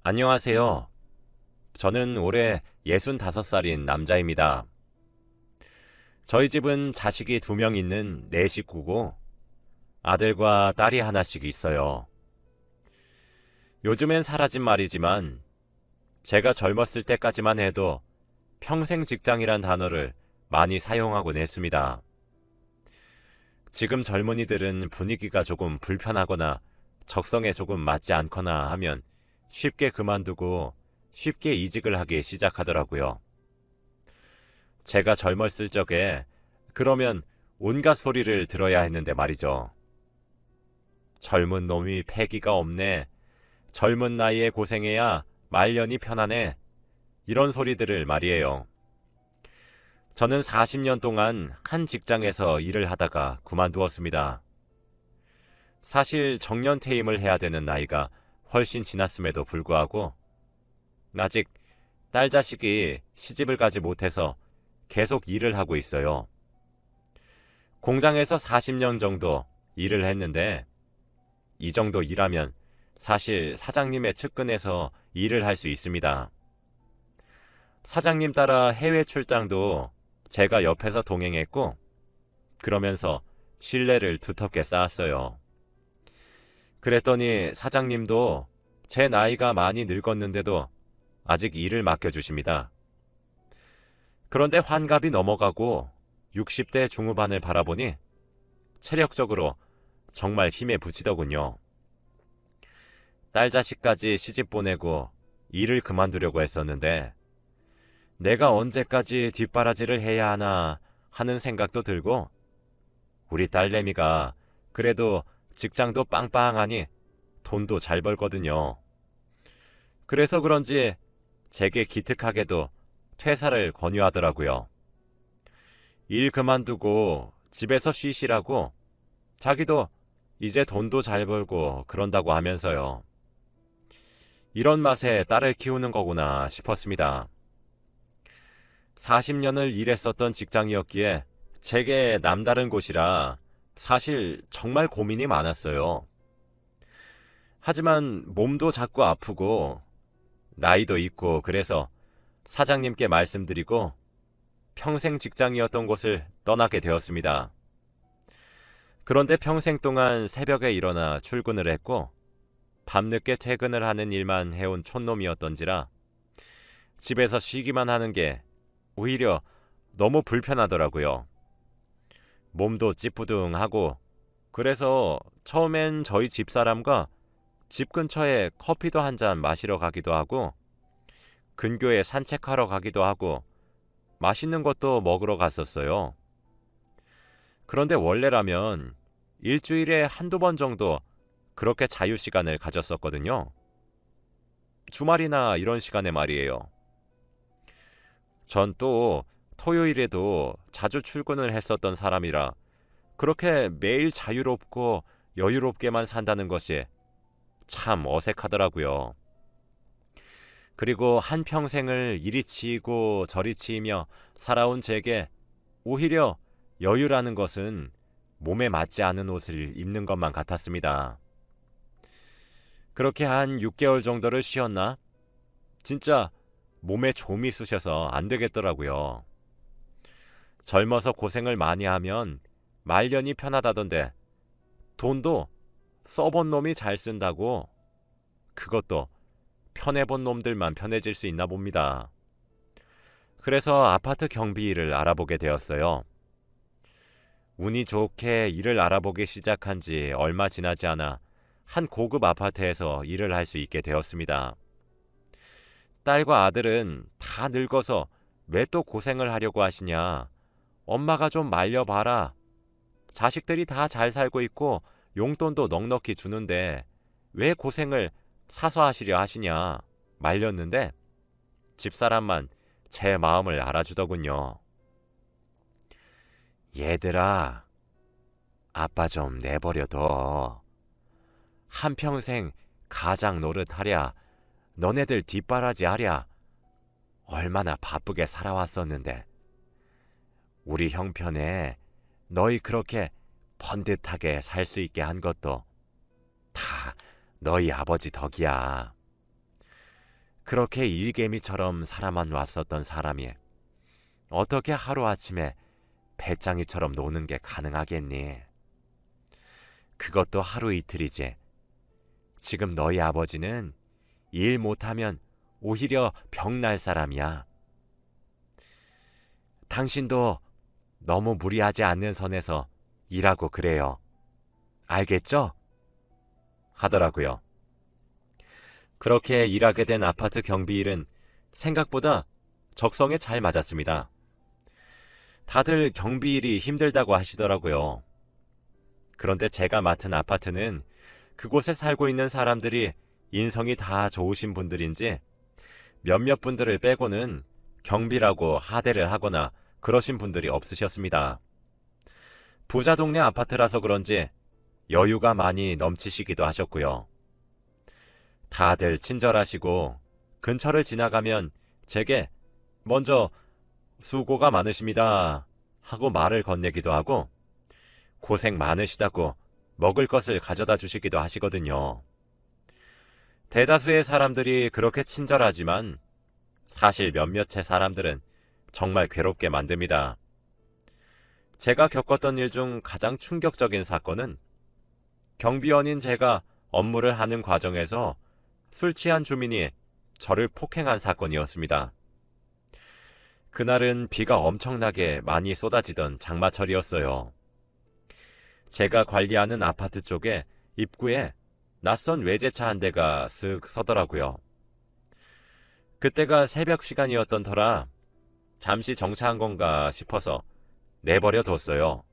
안녕하세요. 저는 올해 65살인 남자입니다. 저희 집은 자식이 2명 있는 네 식구고 아들과 딸이 하나씩 있어요. 요즘엔 사라진 말이지만 제가 젊었을 때까지만 해도 평생 직장이란 단어를 많이 사용하곤 했습니다. 지금 젊은이들은 분위기가 조금 불편하거나 적성에 조금 맞지 않거나 하면 쉽게 그만두고 쉽게 이직을 하기 시작하더라고요. 제가 젊었을 적에 그러면 온갖 소리를 들어야 했는데 말이죠. 젊은 놈이 패기가 없네. 젊은 나이에 고생해야 말년이 편하네. 이런 소리들을 말이에요. 저는 40년 동안 한 직장에서 일을 하다가 그만두었습니다. 사실 정년퇴임을 해야 되는 나이가 훨씬 지났음에도 불구하고 아직 딸 자식이 시집을 가지 못해서 계속 일을 하고 있어요. 공장에서 40년 정도 일을 했는데 이 정도 일하면 사실 사장님의 측근에서 일을 할 수 있습니다. 사장님 따라 해외 출장도 제가 옆에서 동행했고 그러면서 신뢰를 두텁게 쌓았어요. 그랬더니 사장님도 제 나이가 많이 늙었는데도 아직 일을 맡겨주십니다. 그런데 환갑이 넘어가고 60대 중후반을 바라보니 체력적으로 정말 힘에 부치더군요. 딸 자식까지 시집 보내고 일을 그만두려고 했었는데 내가 언제까지 뒷바라지를 해야 하나 하는 생각도 들고 우리 딸내미가 그래도 직장도 빵빵하니 돈도 잘 벌거든요. 그래서 그런지 제게 기특하게도 퇴사를 권유하더라고요. 일 그만두고 집에서 쉬시라고 자기도 이제 돈도 잘 벌고 그런다고 하면서요. 이런 맛에 딸을 키우는 거구나 싶었습니다. 40년을 일했었던 직장이었기에 제게 남다른 곳이라 사실 정말 고민이 많았어요. 하지만 몸도 자꾸 아프고 나이도 있고 그래서 사장님께 말씀드리고 평생 직장이었던 곳을 떠나게 되었습니다. 그런데 평생 동안 새벽에 일어나 출근을 했고 밤늦게 퇴근을 하는 일만 해온 촌놈이었던지라 집에서 쉬기만 하는 게 오히려 너무 불편하더라고요. 몸도 찌뿌둥하고 그래서 처음엔 저희 집사람과 집 근처에 커피도 한 잔 마시러 가기도 하고 근교에 산책하러 가기도 하고 맛있는 것도 먹으러 갔었어요. 그런데 원래라면 일주일에 한두 번 정도 그렇게 자유시간을 가졌었거든요. 주말이나 이런 시간에 말이에요. 전 또 토요일에도 자주 출근을 했었던 사람이라 그렇게 매일 자유롭고 여유롭게만 산다는 것이 참 어색하더라고요. 그리고 한평생을 이리 치이고 저리 치이며 살아온 제게 오히려 여유라는 것은 몸에 맞지 않은 옷을 입는 것만 같았습니다. 그렇게 한 6개월 정도를 쉬었나? 진짜 몸에 좀이 쑤셔서 안 되겠더라고요. 젊어서 고생을 많이 하면 말년이 편하다던데 돈도 써본 놈이 잘 쓴다고 그것도 편해본 놈들만 편해질 수 있나 봅니다. 그래서 아파트 경비 일을 알아보게 되었어요. 운이 좋게 일을 알아보기 시작한 지 얼마 지나지 않아 한 고급 아파트에서 일을 할 수 있게 되었습니다. 딸과 아들은 다 늙어서 왜 또 고생을 하려고 하시냐. 엄마가 좀 말려봐라. 자식들이 다 잘 살고 있고 용돈도 넉넉히 주는데 왜 고생을 사서 하시려 하시냐 말렸는데 집사람만 제 마음을 알아주더군요. 얘들아, 아빠 좀 내버려둬. 한평생 가장 노릇하랴, 너네들 뒷바라지 하랴, 얼마나 바쁘게 살아왔었는데 우리 형편에 너희 그렇게 번듯하게 살 수 있게 한 것도 다 너희 아버지 덕이야. 그렇게 일개미처럼 살아만 왔었던 사람이 어떻게 하루아침에 배짱이처럼 노는 게 가능하겠니? 그것도 하루 이틀이지. 지금 너희 아버지는 일 못하면 오히려 병날 사람이야. 당신도 너무 무리하지 않는 선에서 일하고 그래요. 알겠죠? 하더라고요. 그렇게 일하게 된 아파트 경비일은 생각보다 적성에 잘 맞았습니다. 다들 경비일이 힘들다고 하시더라고요. 그런데 제가 맡은 아파트는 그곳에 살고 있는 사람들이 인성이 다 좋으신 분들인지 몇몇 분들을 빼고는 경비라고 하대를 하거나 그러신 분들이 없으셨습니다. 부자 동네 아파트라서 그런지 여유가 많이 넘치시기도 하셨고요. 다들 친절하시고 근처를 지나가면 제게 먼저 수고가 많으십니다 하고 말을 건네기도 하고 고생 많으시다고 먹을 것을 가져다 주시기도 하시거든요. 대다수의 사람들이 그렇게 친절하지만 사실 몇몇의 사람들은 정말 괴롭게 만듭니다. 제가 겪었던 일 중 가장 충격적인 사건은 경비원인 제가 업무를 하는 과정에서 술 취한 주민이 저를 폭행한 사건이었습니다. 그날은 비가 엄청나게 많이 쏟아지던 장마철이었어요. 제가 관리하는 아파트 쪽에 입구에 낯선 외제차 한 대가 쓱 서더라고요. 그때가 새벽 시간이었던 터라 잠시 정차한 건가 싶어서 내버려 뒀어요.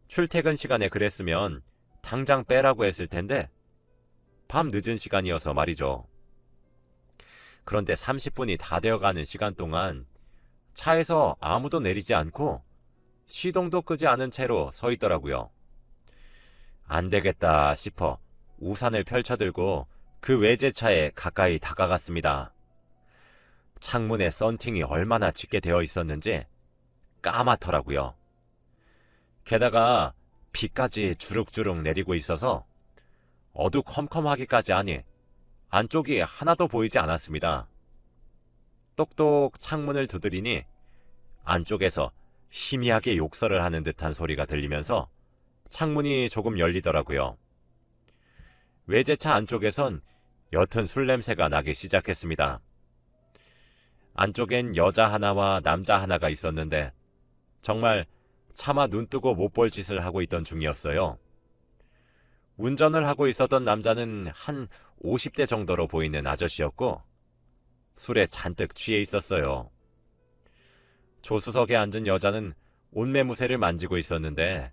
출퇴근 시간에 그랬으면 당장 빼라고 했을 텐데 밤 늦은 시간이어서 말이죠. 그런데 30분이 다 되어가는 시간 동안 차에서 아무도 내리지 않고 시동도 끄지 않은 채로 서 있더라고요. 안 되겠다 싶어 우산을 펼쳐들고 그 외제차에 가까이 다가갔습니다. 창문에 썬팅이 얼마나 짙게 되어 있었는지 까맣더라고요. 게다가 비까지 주룩주룩 내리고 있어서 어두컴컴하기까지 하니 안쪽이 하나도 보이지 않았습니다. 똑똑 창문을 두드리니 안쪽에서 희미하게 욕설을 하는 듯한 소리가 들리면서 창문이 조금 열리더라고요. 외제차 안쪽에선 옅은 술 냄새가 나기 시작했습니다. 안쪽엔 여자 하나와 남자 하나가 있었는데 정말 차마 눈뜨고 못 볼 짓을 하고 있던 중이었어요. 운전을 하고 있었던 남자는 한 50대 정도로 보이는 아저씨였고 술에 잔뜩 취해 있었어요. 조수석에 앉은 여자는 옷매무새를 만지고 있었는데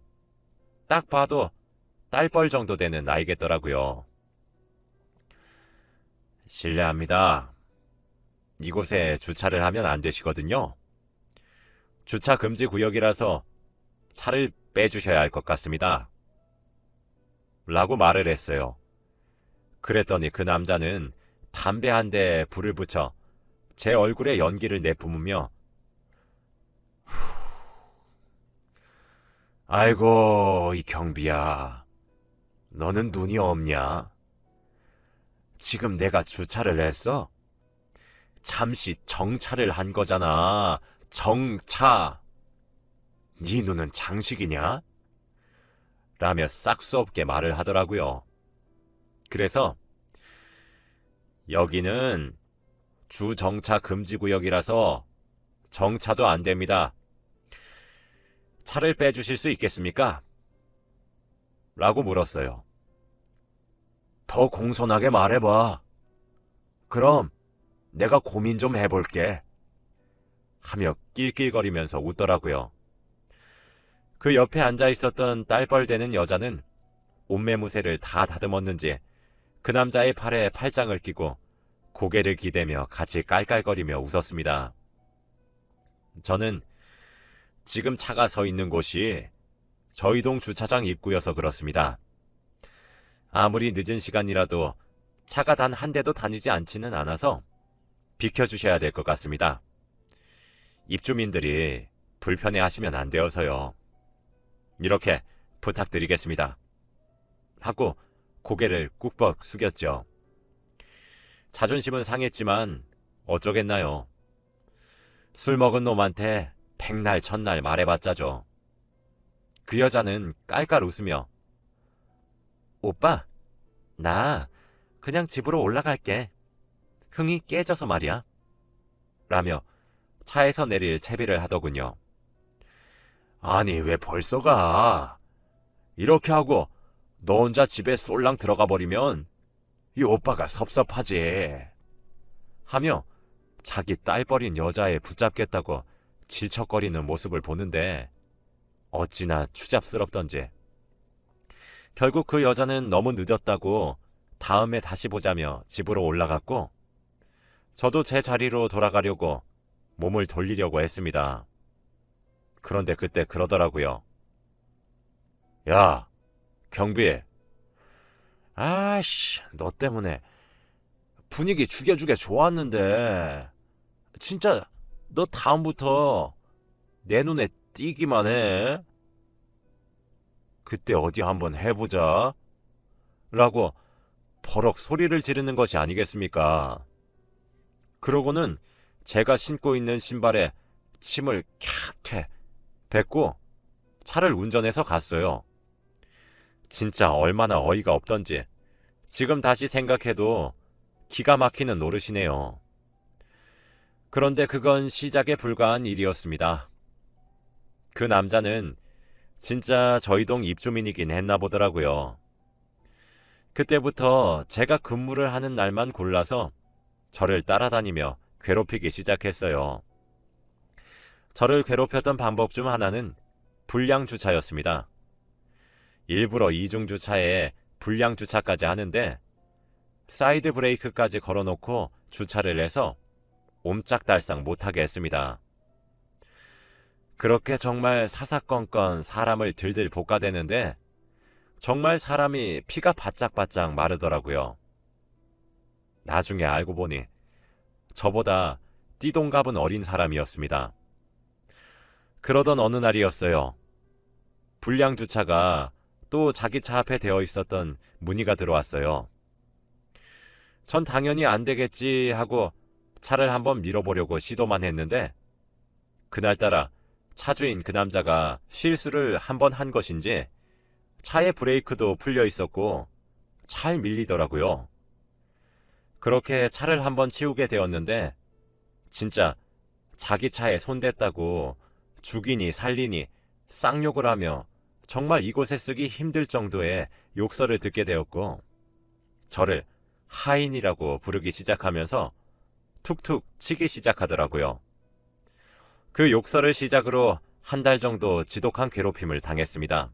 딱 봐도 딸뻘 정도 되는 나이겠더라고요. 실례합니다. 이곳에 주차를 하면 안 되시거든요. 주차 금지 구역이라서 차를 빼주셔야 할 것 같습니다. 라고 말을 했어요. 그랬더니 그 남자는 담배 한 대에 불을 붙여 제 얼굴에 연기를 내뿜으며 아이고 이 경비야, 너는 눈이 없냐? 지금 내가 주차를 했어? 잠시 정차를 한 거잖아. 정차. 네 눈은 장식이냐? 라며 싹수 없게 말을 하더라고요. 그래서 여기는 주정차 금지구역이라서 정차도 안 됩니다. 차를 빼주실 수 있겠습니까? 라고 물었어요. 더 공손하게 말해봐. 그럼 내가 고민 좀 해볼게. 하며 낄낄거리면서 웃더라고요. 그 옆에 앉아있었던 딸뻘되는 여자는 옷매무새를 다 다듬었는지 그 남자의 팔에 팔짱을 끼고 고개를 기대며 같이 깔깔거리며 웃었습니다. 저는 지금 차가 서 있는 곳이 저희 동 주차장 입구여서 그렇습니다. 아무리 늦은 시간이라도 차가 단 한 대도 다니지 않지는 않아서 비켜주셔야 될 것 같습니다. 입주민들이 불편해하시면 안 되어서요. 이렇게 부탁드리겠습니다. 하고 고개를 꾹벅 숙였죠. 자존심은 상했지만 어쩌겠나요. 술 먹은 놈한테 백날 천날 말해봤자죠. 그 여자는 깔깔 웃으며 오빠, 나 그냥 집으로 올라갈게. 흥이 깨져서 말이야. 라며 차에서 내릴 채비를 하더군요. 아니 왜 벌써 가? 이렇게 하고 너 혼자 집에 쏠랑 들어가 버리면 이 오빠가 섭섭하지. 하며 자기 딸버린 여자애 붙잡겠다고 질척거리는 모습을 보는데 어찌나 추잡스럽던지. 결국 그 여자는 너무 늦었다고 다음에 다시 보자며 집으로 올라갔고 저도 제 자리로 돌아가려고 몸을 돌리려고 했습니다. 그런데 그때 그러더라고요. 야, 경비. 아씨, 너 때문에 분위기 죽여주게 좋았는데 진짜 너 다음부터 내 눈에 띄기만 해. 그때 어디 한번 해보자. 라고 버럭 소리를 지르는 것이 아니겠습니까? 그러고는 제가 신고 있는 신발에 침을 캬 뱉고 차를 운전해서 갔어요. 진짜 얼마나 어이가 없던지 지금 다시 생각해도 기가 막히는 노릇이네요. 그런데 그건 시작에 불과한 일이었습니다. 그 남자는 진짜 저희 동 입주민이긴 했나 보더라고요. 그때부터 제가 근무를 하는 날만 골라서 저를 따라다니며 괴롭히기 시작했어요. 저를 괴롭혔던 방법 중 하나는 불량 주차였습니다. 일부러 이중 주차에 불량 주차까지 하는데 사이드 브레이크까지 걸어놓고 주차를 해서 옴짝달싹 못하게 했습니다. 그렇게 정말 사사건건 사람을 들들 볶아대는데 정말 사람이 피가 바짝바짝 마르더라고요. 나중에 알고 보니 저보다 띠동갑은 어린 사람이었습니다. 그러던 어느 날이었어요. 불량 주차가 또 자기 차 앞에 되어 있었던 문의가 들어왔어요. 전 당연히 안 되겠지 하고 차를 한번 밀어보려고 시도만 했는데 그날따라 차주인 그 남자가 실수를 한번 한 것인지 차의 브레이크도 풀려 있었고 잘 밀리더라고요. 그렇게 차를 한번 치우게 되었는데 진짜 자기 차에 손댔다고 죽이니 살리니 쌍욕을 하며 정말 이곳에 쓰기 힘들 정도의 욕설을 듣게 되었고 저를 하인이라고 부르기 시작하면서 툭툭 치기 시작하더라고요. 그 욕설을 시작으로 한 달 정도 지독한 괴롭힘을 당했습니다.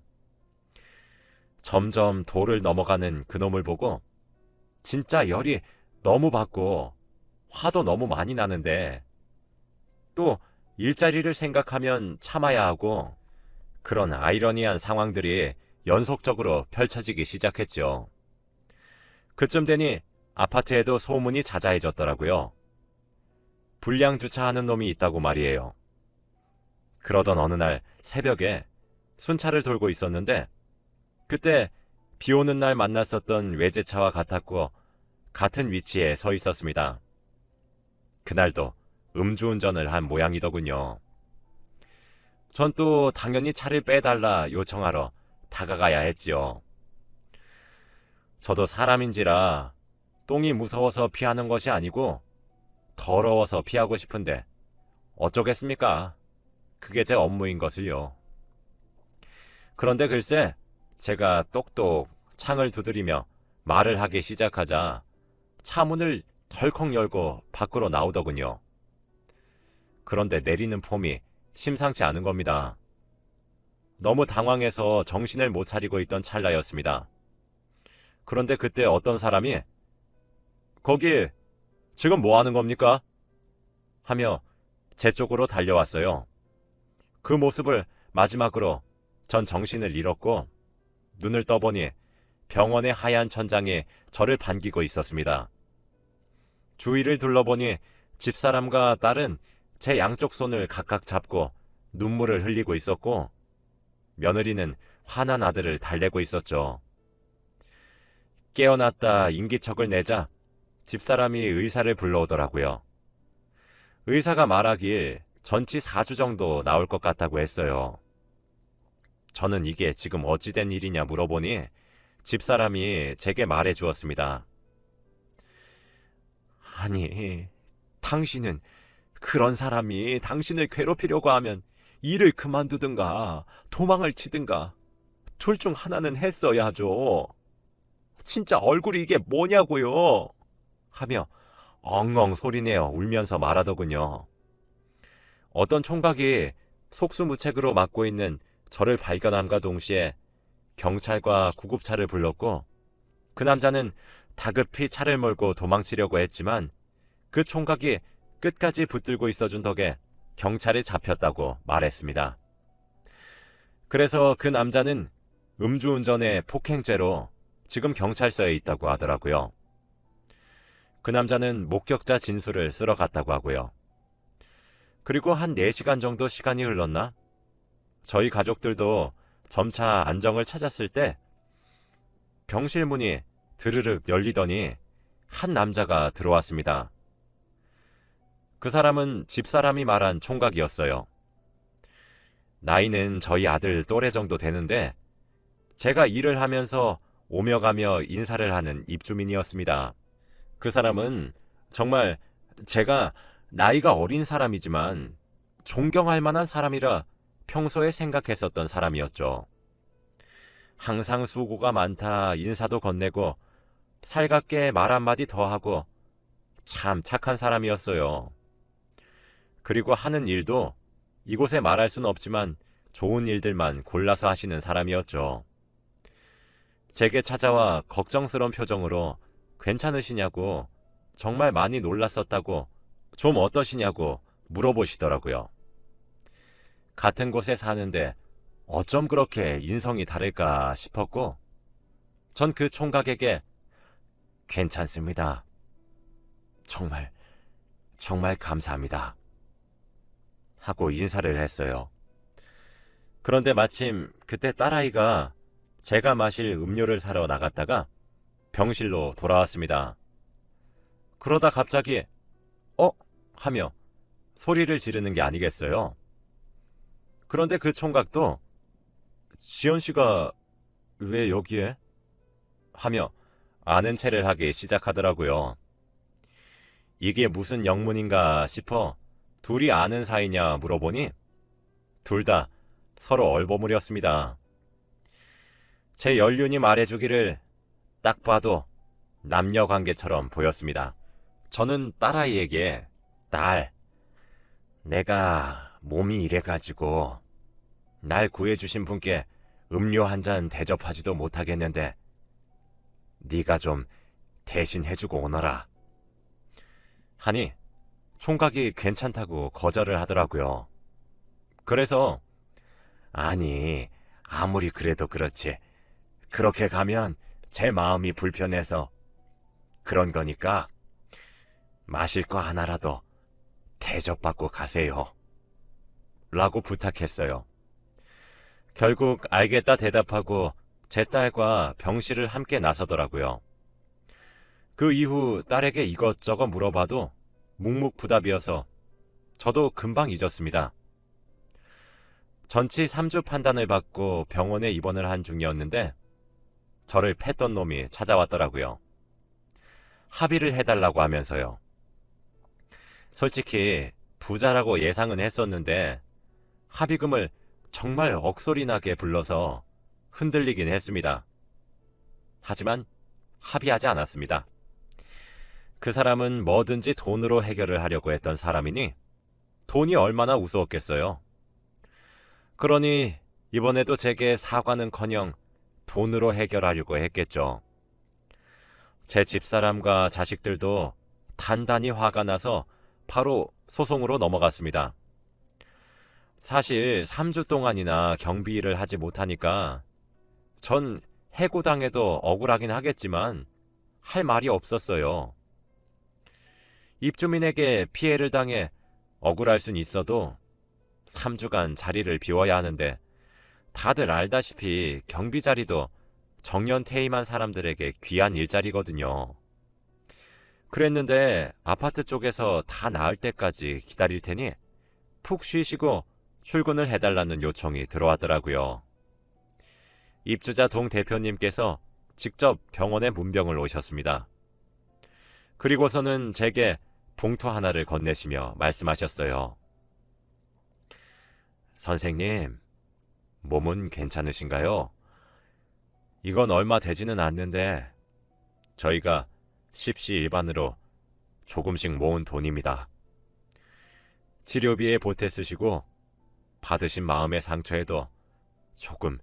점점 도를 넘어가는 그놈을 보고 진짜 열이 너무 받고 화도 너무 많이 나는데 또 일자리를 생각하면 참아야 하고 그런 아이러니한 상황들이 연속적으로 펼쳐지기 시작했죠. 그쯤 되니 아파트에도 소문이 자자해졌더라고요. 불량 주차하는 놈이 있다고 말이에요. 그러던 어느 날 새벽에 순찰을 돌고 있었는데 그때 비 오는 날 만났었던 외제차와 같았고 같은 위치에 서 있었습니다. 그날도 음주운전을 한 모양이더군요. 전 또 당연히 차를 빼달라 요청하러 다가가야 했지요. 저도 사람인지라 똥이 무서워서 피하는 것이 아니고 더러워서 피하고 싶은데 어쩌겠습니까? 그게 제 업무인 것을요. 그런데 글쎄 제가 똑똑 창을 두드리며 말을 하기 시작하자 차 문을 덜컥 열고 밖으로 나오더군요. 그런데 내리는 폼이 심상치 않은 겁니다. 너무 당황해서 정신을 못 차리고 있던 찰나였습니다. 그런데 그때 어떤 사람이 거기 지금 뭐 하는 겁니까? 하며 제 쪽으로 달려왔어요. 그 모습을 마지막으로 전 정신을 잃었고 눈을 떠보니 병원의 하얀 천장에 저를 반기고 있었습니다. 주위를 둘러보니 집사람과 딸은 제 양쪽 손을 각각 잡고 눈물을 흘리고 있었고 며느리는 화난 아들을 달래고 있었죠. 깨어났다 인기척을 내자 집사람이 의사를 불러오더라고요. 의사가 말하길 전치 4주 정도 나올 것 같다고 했어요. 저는 이게 지금 어찌된 일이냐 물어보니 집사람이 제게 말해 주었습니다. 아니, 당신은 그런 사람이 당신을 괴롭히려고 하면 일을 그만두든가 도망을 치든가 둘 중 하나는 했어야죠. 진짜 얼굴이 이게 뭐냐고요? 하며 엉엉 소리내어 울면서 말하더군요. 어떤 총각이 속수무책으로 맡고 있는 저를 발견함과 동시에 경찰과 구급차를 불렀고 그 남자는 다급히 차를 몰고 도망치려고 했지만 그 총각이 끝까지 붙들고 있어준 덕에 경찰에 잡혔다고 말했습니다. 그래서 그 남자는 음주운전의 폭행죄로 지금 경찰서에 있다고 하더라고요. 그 남자는 목격자 진술을 쓰러 갔다고 하고요. 그리고 한 4시간 정도 시간이 흘렀나? 저희 가족들도 점차 안정을 찾았을 때 병실 문이 드르륵 열리더니 한 남자가 들어왔습니다. 그 사람은 집사람이 말한 총각이었어요. 나이는 저희 아들 또래 정도 되는데 제가 일을 하면서 오며 가며 인사를 하는 입주민이었습니다. 그 사람은 정말 제가 나이가 어린 사람이지만 존경할 만한 사람이라 평소에 생각했었던 사람이었죠. 항상 수고가 많다 인사도 건네고 살갑게 말 한마디 더 하고 참 착한 사람이었어요. 그리고 하는 일도 이곳에 말할 수는 없지만 좋은 일들만 골라서 하시는 사람이었죠. 제게 찾아와 걱정스러운 표정으로 괜찮으시냐고 정말 많이 놀랐었다고 좀 어떠시냐고 물어보시더라고요. 같은 곳에 사는데 어쩜 그렇게 인성이 다를까 싶었고 전 그 총각에게 괜찮습니다. 정말 감사합니다. 하고 인사를 했어요. 그런데 마침 그때 딸아이가 제가 마실 음료를 사러 나갔다가 병실로 돌아왔습니다. 그러다 갑자기 하며 소리를 지르는 게 아니겠어요. 그런데 그 총각도 지연 씨가 왜 여기에? 하며 아는 체를 하기 시작하더라고요. 이게 무슨 영문인가 싶어 둘이 아는 사이냐 물어보니 둘 다 서로 얼버무렸습니다. 제 연륜이 말해주기를 딱 봐도 남녀 관계처럼 보였습니다. 저는 딸아이에게 딸, 내가 몸이 이래가지고 날 구해주신 분께 음료 한 잔 대접하지도 못하겠는데 네가 좀 대신 해주고 오너라 하니 총각이 괜찮다고 거절을 하더라고요. 그래서 아니 아무리 그래도 그렇지 그렇게 가면 제 마음이 불편해서 그런 거니까 마실 거 하나라도 대접받고 가세요 라고 부탁했어요. 결국 알겠다 대답하고 제 딸과 병실을 함께 나서더라고요. 그 이후 딸에게 이것저것 물어봐도 묵묵부답이어서 저도 금방 잊었습니다. 전치 3주 판단을 받고 병원에 입원을 한 중이었는데 저를 팼던 놈이 찾아왔더라고요. 합의를 해달라고 하면서요. 솔직히 부자라고 예상은 했었는데 합의금을 정말 억소리나게 불러서 흔들리긴 했습니다. 하지만 합의하지 않았습니다. 그 사람은 뭐든지 돈으로 해결을 하려고 했던 사람이니 돈이 얼마나 우스웠겠어요. 그러니 이번에도 제게 사과는커녕 돈으로 해결하려고 했겠죠. 제 집사람과 자식들도 단단히 화가 나서 바로 소송으로 넘어갔습니다. 사실 3주 동안이나 경비 일을 하지 못하니까 전 해고당해도 억울하긴 하겠지만 할 말이 없었어요. 입주민에게 피해를 당해 억울할 순 있어도 3주간 자리를 비워야 하는데 다들 알다시피 경비 자리도 정년 퇴임한 사람들에게 귀한 일자리거든요. 그랬는데 아파트 쪽에서 다 나을 때까지 기다릴 테니 푹 쉬시고 출근을 해달라는 요청이 들어왔더라고요. 입주자 동 대표님께서 직접 병원에 문병을 오셨습니다. 그리고서는 제게 봉투 하나를 건네시며 말씀하셨어요. 선생님, 몸은 괜찮으신가요? 이건 얼마 되지는 않는데 저희가 십시일반으로 조금씩 모은 돈입니다. 치료비에 보태 쓰시고 받으신 마음의 상처에도 조금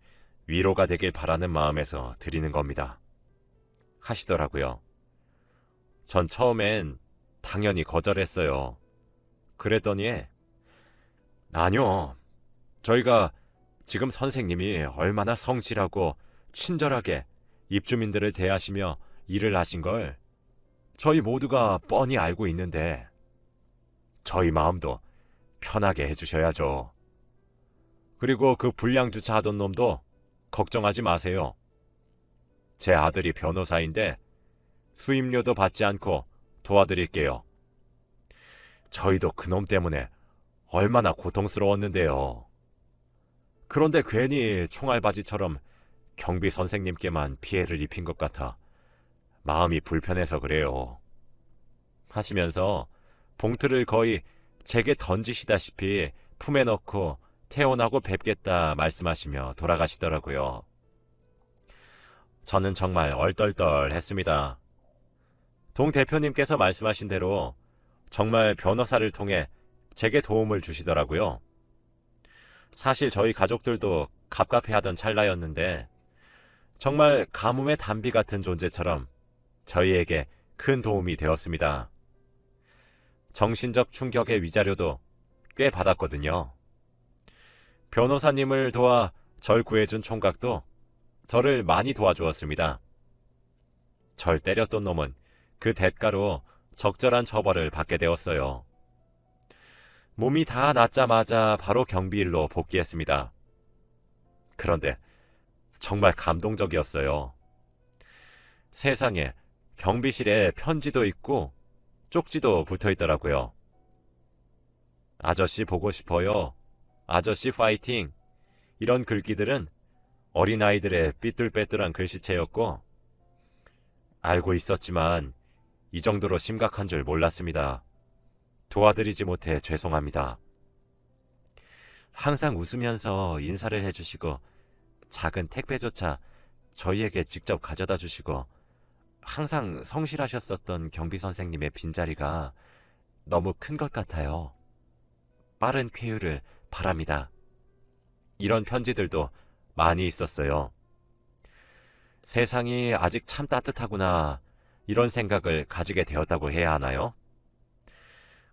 위로가 되길 바라는 마음에서 드리는 겁니다. 하시더라고요. 전 처음엔 당연히 거절했어요. 그랬더니 아니요. 저희가 지금 선생님이 얼마나 성실하고 친절하게 입주민들을 대하시며 일을 하신 걸 저희 모두가 뻔히 알고 있는데 저희 마음도 편하게 해주셔야죠. 그리고 그 불량주차 하던 놈도 걱정하지 마세요. 제 아들이 변호사인데 수임료도 받지 않고 도와드릴게요. 저희도 그놈 때문에 얼마나 고통스러웠는데요. 그런데 괜히 총알바지처럼 경비 선생님께만 피해를 입힌 것 같아 마음이 불편해서 그래요. 하시면서 봉투를 거의 제게 던지시다시피 품에 넣고 퇴원하고 뵙겠다 말씀하시며 돌아가시더라고요. 저는 정말 얼떨떨했습니다. 동 대표님께서 말씀하신 대로 정말 변호사를 통해 제게 도움을 주시더라고요. 사실 저희 가족들도 갑갑해하던 찰나였는데 정말 가뭄의 단비 같은 존재처럼 저희에게 큰 도움이 되었습니다. 정신적 충격의 위자료도 꽤 받았거든요. 변호사님을 도와 절 구해준 총각도 저를 많이 도와주었습니다. 절 때렸던 놈은 그 대가로 적절한 처벌을 받게 되었어요. 몸이 다 낫자마자 바로 경비일로 복귀했습니다. 그런데 정말 감동적이었어요. 세상에 경비실에 편지도 있고 쪽지도 붙어 있더라고요. 아저씨 보고 싶어요. 아저씨 파이팅. 이런 글귀들은 어린아이들의 삐뚤빼뚤한 글씨체였고 알고 있었지만 이 정도로 심각한 줄 몰랐습니다. 도와드리지 못해 죄송합니다. 항상 웃으면서 인사를 해주시고 작은 택배조차 저희에게 직접 가져다 주시고 항상 성실하셨었던 경비 선생님의 빈자리가 너무 큰 것 같아요. 빠른 쾌유를 바랍니다. 이런 편지들도 많이 있었어요. 세상이 아직 참 따뜻하구나 이런 생각을 가지게 되었다고 해야 하나요?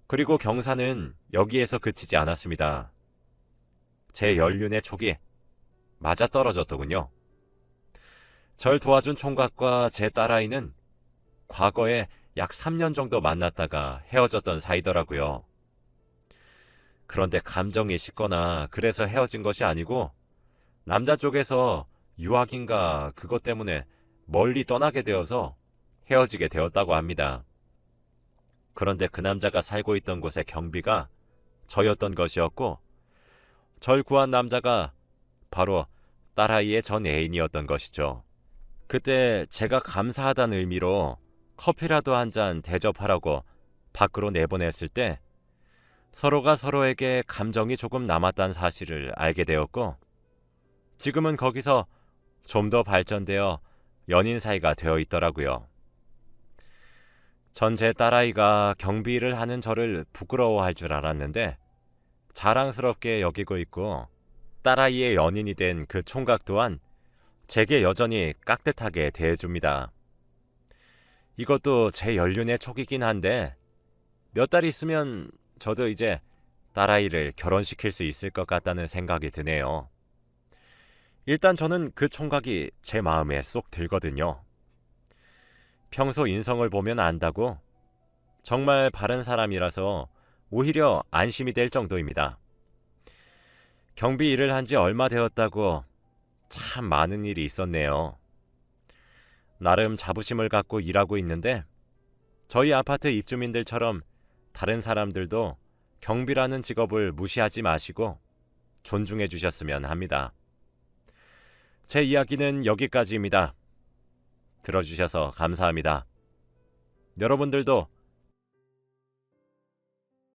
그리고 경사는 여기에서 그치지 않았습니다. 제 연륜의 촉이 맞아떨어졌더군요. 절 도와준 총각과 제 딸아이는 과거에 약 3년 정도 만났다가 헤어졌던 사이더라고요. 그런데 감정이 식거나 그래서 헤어진 것이 아니고 남자 쪽에서 유학인가 그것 때문에 멀리 떠나게 되어서 헤어지게 되었다고 합니다. 그런데 그 남자가 살고 있던 곳의 경비가 저였던 것이었고 절 구한 남자가 바로 딸아이의 전 애인이었던 것이죠. 그때 제가 감사하다는 의미로 커피라도 한 잔 대접하라고 밖으로 내보냈을 때 서로가 서로에게 감정이 조금 남았다는 사실을 알게 되었고 지금은 거기서 좀 더 발전되어 연인 사이가 되어 있더라고요. 전 제 딸아이가 경비 일을 하는 저를 부끄러워할 줄 알았는데 자랑스럽게 여기고 있고 딸아이의 연인이 된 그 총각 또한 제게 여전히 깍듯하게 대해줍니다. 이것도 제 연륜의 촉이긴 한데 몇 달 있으면 저도 이제 딸아이를 결혼시킬 수 있을 것 같다는 생각이 드네요. 일단 저는 그 총각이 제 마음에 쏙 들거든요. 평소 인성을 보면 안다고 정말 바른 사람이라서 오히려 안심이 될 정도입니다. 경비 일을 한 지 얼마 되었다고 참 많은 일이 있었네요. 나름 자부심을 갖고 일하고 있는데 저희 아파트 입주민들처럼 다른 사람들도 경비라는 직업을 무시하지 마시고 존중해 주셨으면 합니다. 제 이야기는 여기까지입니다. 들어주셔서 감사합니다. 여러분들도